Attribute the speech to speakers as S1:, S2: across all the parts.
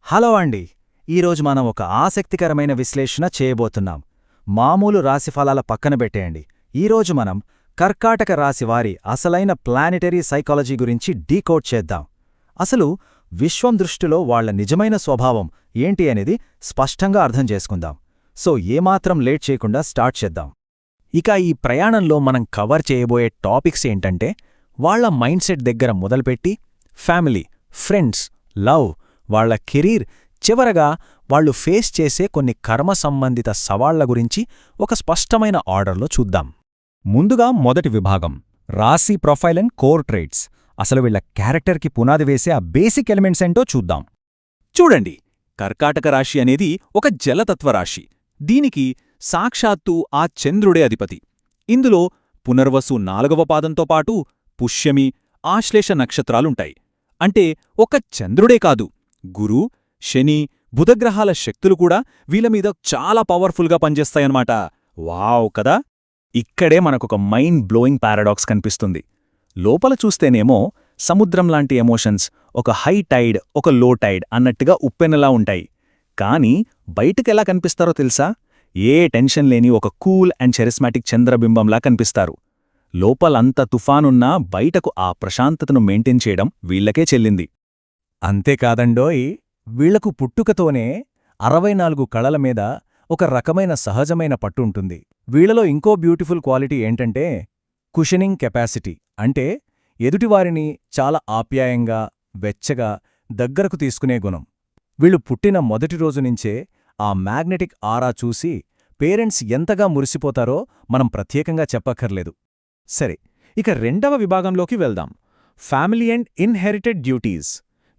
S1: Hello అండి. ఈరోజు మనం ఒక ఆసక్తికరమైన విశ్లేషణ చేయబోతున్నాం. మామూలు రాశిఫలాల పక్కన పెట్టేయండి. ఈరోజు మనం కర్కాటక రాశివారి అసలైన ప్లానెటరీ సైకాలజీ గురించి డీకోడ్ చేద్దాం. అసలు విశ్వం దృష్టిలో వాళ్ల నిజమైన స్వభావం ఏంటి అనేది స్పష్టంగా అర్థం చేసుకుందాం. సో ఏమాత్రం లేట్ చేయకుండా స్టార్ట్ చేద్దాం. ఇక ఈ ప్రయాణంలో మనం కవర్ చేయబోయే టాపిక్స్ ఏంటంటే వాళ్ల మైండ్ సెట్ దగ్గర మొదలుపెట్టి ఫ్యామిలీ, ఫ్రెండ్స్, లవ్, వాళ్ల కెరీర్, చివరగా వాళ్లు ఫేస్ చేసే కొన్ని కర్మ సంబంధిత సవాళ్ల గురించి ఒక స్పష్టమైన ఆర్డర్లో చూద్దాం. ముందుగా మొదటి విభాగం రాశి ప్రొఫైల్ అండ్ కోర్ ట్రైట్స్. అసలు వీళ్ల క్యారెక్టర్కి పునాది వేసే ఆ బేసిక్ ఎలిమెంట్స్ ఏంటో చూద్దాం.
S2: చూడండి, కర్కాటక రాశి అనేది ఒక జలతత్వరాశి. దీనికి సాక్షాత్తు ఆ చంద్రుడే అధిపతి. ఇందులో పునర్వసు 4వ పాదంతో పాటు పుష్యమి, ఆశ్లేష నక్షత్రాలుంటాయి. అంటే ఒక చంద్రుడే కాదు, గురు, శని, బుధగ్రహాల శక్తులు కూడా వీళ్ళమీద చాలా పవర్ఫుల్గా పనిచేస్తాయన్నమాట. వావ్ కదా!
S1: ఇక్కడే మనకొక మైండ్ బ్లోయింగ్ పారాడాక్స్ కనిపిస్తుంది. లోపల చూస్తేనేమో సముద్రంలాంటి ఎమోషన్స్, ఒక హై టైడ్, ఒక లో టైడ్ అన్నట్టుగా ఉప్పెనలా ఉంటాయి. కానీ బయటకెలా కనిపిస్తారో తెలుసా? ఏ టెన్షన్ లేని ఒక కూల్ అండ్ చెరిస్మాటిక్ చంద్రబింబంలా కనిపిస్తారు. లోపలంత తుఫానున్నా బయటకు ఆ ప్రశాంతతను మెయింటైన్ చేయడం వీళ్లకే చెల్లింది. అంతేకాదండోయ్, వీళ్లకు పుట్టుకతోనే 64 కళల మీద ఒక రకమైన సహజమైన పట్టుంటుంది. వీళ్లలో ఇంకో బ్యూటిఫుల్ క్వాలిటీ ఏంటంటే కుషనింగ్ కెపాసిటీ. అంటే ఎదుటివారిని చాలా ఆప్యాయంగా, వెచ్చగా దగ్గరకు తీసుకునే గుణం. వీళ్లు పుట్టిన మొదటి రోజునుంచే ఆ మ్యాగ్నెటిక్ ఆరా చూసి పేరెంట్స్ ఎంతగా మురిసిపోతారో మనం ప్రత్యేకంగా చెప్పక్కర్లేదు. సరే, ఇక రెండవ విభాగంలోకి వెళ్దాం. Family and inherited duties.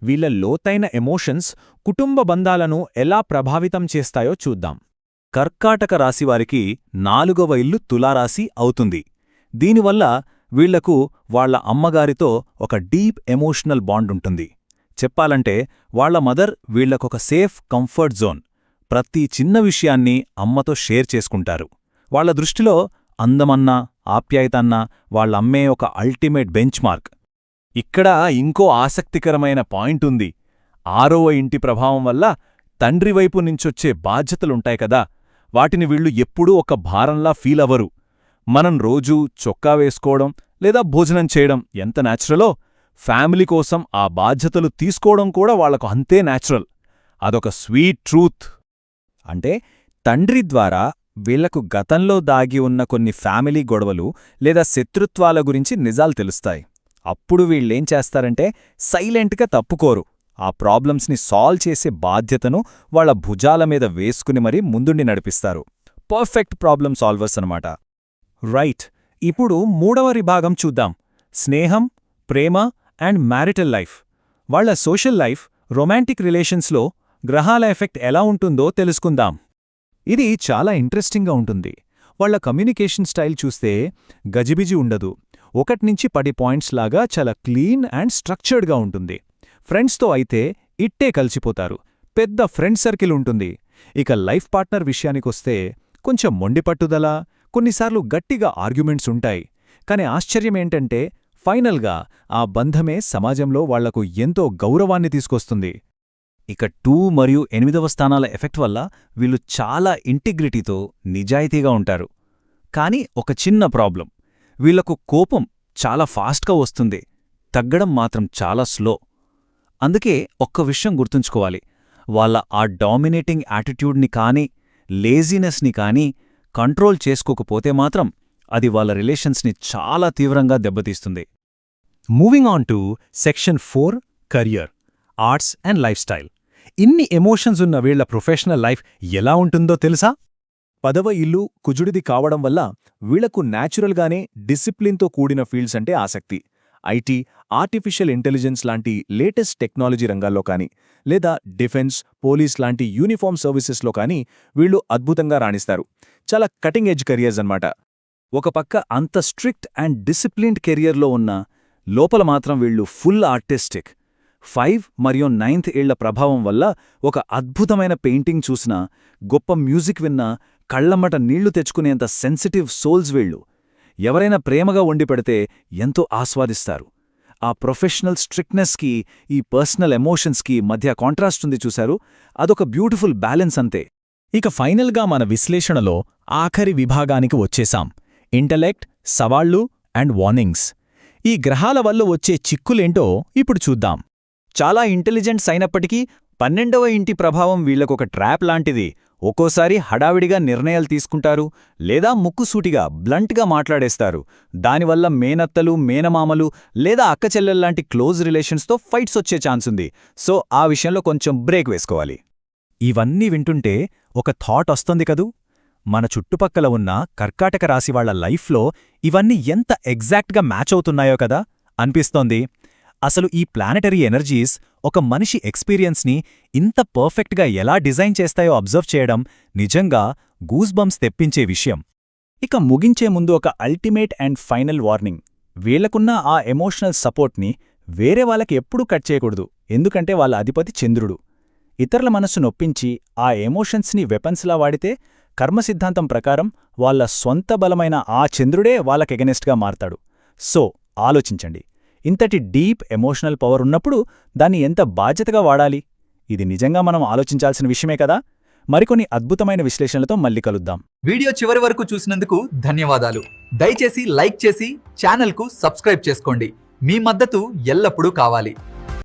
S1: వీళ్ల లోతైన ఎమోషన్స్ కుటుంబ బంధాలను ఎలా ప్రభావితం చేస్తాయో చూద్దాం.
S2: కర్కాటక రాశివారికి 4వ ఇల్లు తులారాశి అవుతుంది. దీనివల్ల వీళ్లకు వాళ్ల అమ్మగారితో ఒక డీప్ ఎమోషనల్ బాండ్ ఉంటుంది. చెప్పాలంటే వాళ్ల మదర్ వీళ్లకొక సేఫ్ కంఫర్ట్ జోన్. ప్రతి చిన్న విషయాన్ని అమ్మతో షేర్ చేసుకుంటారు. వాళ్ల దృష్టిలో అందమన్నా, ఆప్యాయతన్నా వాళ్లమ్మే ఒక అల్టిమేట్ బెంచ్ మార్క్. ఇక్కడ ఇంకో ఆసక్తికరమైన పాయింట్ ఉంది. 6వ ఇంటి ప్రభావం వల్ల తండ్రి వైపు నుంచొచ్చే బాధ్యతలుంటాయి కదా, వాటిని వీళ్లు ఎప్పుడూ ఒక భారంలా ఫీల్ అవ్వరు. మనం రోజూ చొక్కా వేసుకోవడం లేదా భోజనం చేయడం ఎంత నేచురలో, ఫ్యామిలీ కోసం ఆ బాధ్యతలు తీసుకోవడం కూడా వాళ్లకు అంతే నేచురల్. అదొక స్వీట్ ట్రూత్.
S1: అంటే తండ్రి ద్వారా వీళ్లకు గతంలో దాగి ఉన్న కొన్ని ఫ్యామిలీ గొడవలు లేదా శత్రుత్వాల గురించి నిజాలు తెలుస్తాయి. అప్పుడు వీళ్ళేం చేస్తారంటే సైలెంట్గా తప్పుకోరు. ఆ ప్రాబ్లమ్స్ని సాల్వ్ చేసే బాధ్యతను వాళ్ల భుజాల మీద వేసుకుని మరీ ముందుండి నడిపిస్తారు. పర్ఫెక్ట్ ప్రాబ్లమ్ సాల్వర్స్ అనమాట. రైట్, ఇప్పుడు మూడవ విభాగం చూద్దాం. స్నేహం, ప్రేమ అండ్ మ్యారిటల్ లైఫ్. వాళ్ల సోషల్ లైఫ్, రొమాంటిక్ రిలేషన్స్లో గ్రహాల ఎఫెక్ట్ ఎలా ఉంటుందో తెలుసుకుందాం. ఇది చాలా ఇంట్రెస్టింగ్గా ఉంటుంది. వాళ్ల కమ్యూనికేషన్ స్టైల్ చూస్తే గజిబిజి ఉండదు. 1-10 పాయింట్స్ లాగా చాలా క్లీన్ అండ్ స్ట్రక్చర్డ్గా ఉంటుంది. ఫ్రెండ్స్తో అయితే ఇట్టే కలిసిపోతారు. పెద్ద ఫ్రెండ్ సర్కిల్ ఉంటుంది. ఇక లైఫ్ పార్ట్నర్ విషయానికొస్తే కొంచెం మొండిపట్టుదల, కొన్నిసార్లు గట్టిగా ఆర్గ్యుమెంట్స్ ఉంటాయి. కాని ఆశ్చర్యమేంటంటే ఫైనల్గా ఆ బంధమే సమాజంలో వాళ్లకు ఎంతో గౌరవాన్ని తీసుకొస్తుంది. ఇక 2 మరియు 8వ స్థానాల ఎఫెక్ట్ వల్ల వీళ్ళు చాలా ఇంటిగ్రిటీతో, నిజాయితీగా ఉంటారు. కాని ఒక చిన్న ప్రాబ్లం, వీళ్లకు కోపం చాలా ఫాస్ట్గా వస్తుంది, తగ్గడం మాత్రం చాలా స్లో. అందుకే ఒక్క విషయం గుర్తుంచుకోవాలి, వాళ్ళ ఆ డామినేటింగ్ యాటిట్యూడ్ని కానీ, లేజీనెస్ని కానీ కంట్రోల్ చేసుకోకపోతే మాత్రం అది వాళ్ళ రిలేషన్స్ని చాలా తీవ్రంగా దెబ్బతీస్తుంది. Moving on to section 4, career, arts and life style. ఇన్ని ఎమోషన్స్ ఉన్న వీళ్ల ప్రొఫెషనల్ లైఫ్ ఎలా ఉంటుందో తెలుసా? 10వ ఇల్లు కుజుడిది కావడం వల్ల వీళ్లకు న్యాచురల్గానే డిసిప్లిన్తో కూడిన ఫీల్డ్స్ అంటే ఆసక్తి. ఐటీ, ఆర్టిఫిషియల్ ఇంటెలిజెన్స్ లాంటి లేటెస్ట్ టెక్నాలజీ రంగాల్లో కానీ, లేదా డిఫెన్స్, పోలీస్ లాంటి యూనిఫామ్ సర్వీసెస్లో కానీ వీళ్లు అద్భుతంగా రాణిస్తారు. చాలా కటింగ్ ఎడ్జ్ కెరియర్స్ అన్నమాట. ఒక పక్క అంత స్ట్రిక్ట్ అండ్ డిసిప్లిన్డ్ కెరియర్లో ఉన్న లోపల మాత్రం వీళ్లు ఫుల్ ఆర్టిస్టిక్. 5 మరియు 9th ఏళ్ల ప్రభావం వల్ల ఒక అద్భుతమైన పెయింటింగ్ చూసినా, గొప్ప మ్యూజిక్ విన్నా కళ్లమ్మట నీళ్లు తెచ్చుకునేంత సెన్సిటివ్ సోల్స్ వీళ్లు. ఎవరైనా ప్రేమగా వండిపెడితే ఎంతో ఆస్వాదిస్తారు.
S2: ఆ ప్రొఫెషనల్ స్ట్రిక్ట్నెస్కి ఈ పర్సనల్ ఎమోషన్స్కి మధ్య కాంట్రాస్ట్ ఉంది చూశారు, అదొక బ్యూటిఫుల్ బ్యాలెన్స్ అంతే.
S1: ఇక ఫైనల్గా మన విశ్లేషణలో ఆఖరి విభాగానికి వచ్చేశాం: ఇంటలెక్ట్, సవాళ్లు అండ్ వార్నింగ్స్. ఈ గ్రహాల వల్ల వచ్చే చిక్కులేంటో ఇప్పుడు చూద్దాం.
S2: చాలా ఇంటెలిజెంట్స్ అయినప్పటికీ 12వ ఇంటి ప్రభావం వీళ్లకొక ట్రాప్ లాంటిది. ఒక్కోసారి హడావిడిగా నిర్ణయాలు తీసుకుంటారు, లేదా ముక్కుసూటిగా బ్లంట్గా మాట్లాడేస్తారు. దానివల్ల మేనత్తలు, మేనమామలు లేదా అక్కచెల్లెల్లాంటి క్లోజ్ రిలేషన్స్తో ఫైట్స్ వచ్చే ఛాన్స్ ఉంది. సో ఆ విషయంలో కొంచెం బ్రేక్ వేసుకోవాలి.
S1: ఇవన్నీ వింటుంటే ఒక థాట్ వస్తుంది కదూ, మన చుట్టుపక్కల ఉన్న కర్కాటక రాశివాళ్ల లైఫ్లో ఇవన్నీ ఎంత ఎగ్జాక్ట్గా మ్యాచ్ అవుతున్నాయో కదా అనిపిస్తోంది. అసలు ఈ ప్లానెటరీ ఎనర్జీస్ ఒక మనిషి ఎక్స్పీరియన్స్ని ఇంత పర్ఫెక్ట్గా ఎలా డిజైన్ చేస్తాయో అబ్జర్వ్ చేయడం నిజంగా గూస్బంప్స్ తెప్పించే విషయం. ఇక ముగించే ముందు ఒక అల్టిమేట్ అండ్ ఫైనల్ వార్నింగ్: వీళ్లకున్న ఆ ఎమోషనల్ సపోర్ట్ని వేరే వాళ్ళకి ఎప్పుడూ కట్ చేయకూడదు. ఎందుకంటే వాళ్ళ అధిపతి చంద్రుడు. ఇతరుల మనస్సు నొప్పించి ఆ ఎమోషన్స్ని వెపన్స్లా వాడితే కర్మసిద్ధాంతం ప్రకారం వాళ్ళ సొంత బలమైన ఆ చంద్రుడే వాళ్ళకెగనెస్ట్గా మారతాడు. సో ఆలోచించండి, ఇంతటి డీప్ ఎమోషనల్ పవర్ ఉన్నప్పుడు దాన్ని ఎంత బాధ్యతగా వాడాలి? ఇది నిజంగా మనం ఆలోచించాల్సిన విషయమే కదా. మరికొన్ని అద్భుతమైన విశ్లేషణలతో మళ్ళీ కలుద్దాం.
S3: వీడియో చివరి వరకు చూసినందుకు ధన్యవాదాలు. దయచేసి లైక్ చేసి ఛానల్కు సబ్స్క్రైబ్ చేసుకోండి. మీ మద్దతు ఎల్లప్పుడూ కావాలి.